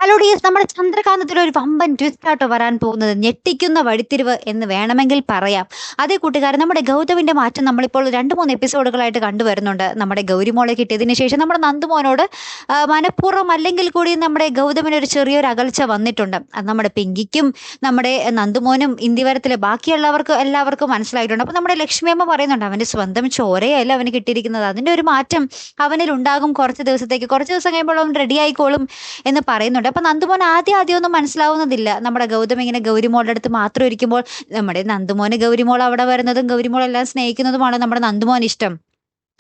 Hello dears, നമ്മുടെ ചന്ദ്രകാന്തത്തിൽ ഒരു വമ്പൻ ട്വിസ്റ്റ് ആട്ടോ വരാൻ പോകുന്നത്. ഞെട്ടിക്കുന്ന വഴിത്തിരിവ് എന്ന് വേണമെങ്കിൽ പറയാം. അതേ കൂട്ടുകാരൻ, നമ്മുടെ ഗൗതമിന്റെ മാറ്റം നമ്മളിപ്പോൾ 2-3 എപ്പിസോഡുകളായിട്ട് കണ്ടുവരുന്നുണ്ട്. നമ്മുടെ ഗൗരിമോളെ കിട്ടിയതിന് ശേഷം നമ്മുടെ നന്ദുമോനോട് മനഃപൂർവ്വം അല്ലെങ്കിൽ കൂടി നമ്മുടെ ഗൗതമിന് ഒരു ചെറിയൊരു അകൽച്ച വന്നിട്ടുണ്ട്. അത് നമ്മുടെ പിങ്കിക്കും നമ്മുടെ നന്ദുമോനും ഇന്ത്യവരത്തിലെ ബാക്കിയുള്ളവർക്കും എല്ലാവർക്കും മനസ്സിലായിട്ടുണ്ട്. അപ്പോൾ നമ്മുടെ ലക്ഷ്മിയമ്മ പറയുന്നുണ്ട്, അവൻ്റെ സ്വന്തം ചോരയല്ല അവന് കിട്ടിയിരിക്കുന്നത്, അതിൻ്റെ ഒരു മാറ്റം അവനിൽ ഉണ്ടാകും കുറച്ച് ദിവസം കഴിയുമ്പോൾ അവൻ റെഡി ആയിക്കോളും എന്ന് പറയുന്നുണ്ട്. അപ്പൊ നന്ദുമോൻ ആദ്യം ഒന്നും മനസ്സിലാവുന്നതില്ല. നമ്മുടെ ഗൗതം ഇങ്ങനെ ഗൗരിമോളുടെ അടുത്ത് മാത്രം ഇരിക്കുമ്പോൾ നമ്മുടെ നന്ദുമോന് ഗൗരിമോൾ അവിടെ വരുന്നതും ഗൗരിമോളെല്ലാം സ്നേഹിക്കുന്നതുമാണ് നമ്മുടെ നന്ദുമോൻ ഇഷ്ടം.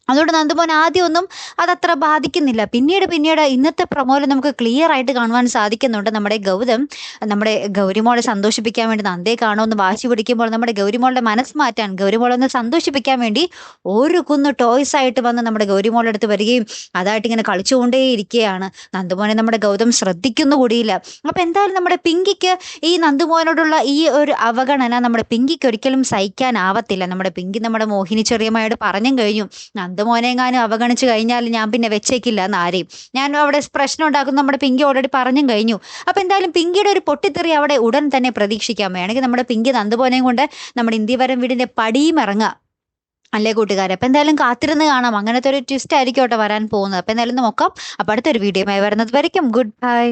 അതുകൊണ്ട് നന്ദുമോൻ ആദ്യമൊന്നും അതത്ര ബാധിക്കുന്നില്ല. പിന്നീട് ഇന്നത്തെ പ്രൊമോയിൽ നമുക്ക് ക്ലിയർ ആയിട്ട് കാണുവാൻ സാധിക്കുന്നുണ്ട്, നമ്മുടെ ഗൗതം നമ്മുടെ ഗൗരിമോളെ സന്തോഷിപ്പിക്കാൻ വേണ്ടി നന്ദയെ കാണുമെന്ന് വാശി പിടിക്കുമ്പോൾ നമ്മുടെ ഗൗരിമോളുടെ മനസ്സ് മാറ്റാൻ, ഗൗരിമോളൊന്ന് സന്തോഷിപ്പിക്കാൻ വേണ്ടി ഒരു കുന്ന് ടോയ്സ് ആയിട്ട് വന്ന് നമ്മുടെ ഗൗരിമോളുടെ അടുത്ത് വരികയും അതായിട്ട് ഇങ്ങനെ കളിച്ചുകൊണ്ടേയിരിക്കുകയാണ്. നന്ദുമോനെ നമ്മുടെ ഗൗതം ശ്രദ്ധിക്കുന്നു കൂടിയില്ല. അപ്പൊ എന്തായാലും നമ്മുടെ പിങ്കിക്ക് ഈ നന്ദുമോനോടുള്ള ഈ ഒരു അവഗണന നമ്മുടെ പിങ്കിക്ക് ഒരിക്കലും സഹിക്കാനാവത്തില്ല. നമ്മുടെ പിങ്കി നമ്മുടെ മോഹിനി ചെറിയമ്മയോട് പറഞ്ഞും കഴിഞ്ഞു, നന്ദുമോനെങ്ങാനും അവഗണിച്ചു കഴിഞ്ഞാൽ ഞാൻ പിന്നെ വെച്ചേക്കില്ല എന്ന് ആരെയും. ഞാൻ അവിടെ പ്രശ്നം ഉണ്ടാക്കുന്ന നമ്മുടെ പിങ്കി ഓൾറെഡി പറഞ്ഞും കഴിഞ്ഞു. അപ്പൊ എന്തായാലും പിങ്കിയുടെ ഒരു പൊട്ടിത്തെറി അവിടെ ഉടൻ തന്നെ പ്രതീക്ഷിക്കാം. വേണമെങ്കിൽ നമ്മുടെ പിങ്കി നന്ദുമോനെയും കൊണ്ട് നമ്മുടെ ഇന്ത്യവരം വീടിന്റെ പടിയും ഇറങ്ങാം, അല്ലേ കൂട്ടുകാരെ? അപ്പൊ എന്തായാലും കാത്തിരുന്ന് കാണാം. അങ്ങനത്തെ ഒരു ട്വിസ്റ്റ് ആയിരിക്കും വരാൻ പോകുന്നത്. അപ്പൊ എന്തായാലും നോക്കാം. അപ്പൊ അടുത്തൊരു വീഡിയോയുമായി വരുന്നത് വരയ്ക്കും ഗുഡ് ബൈ.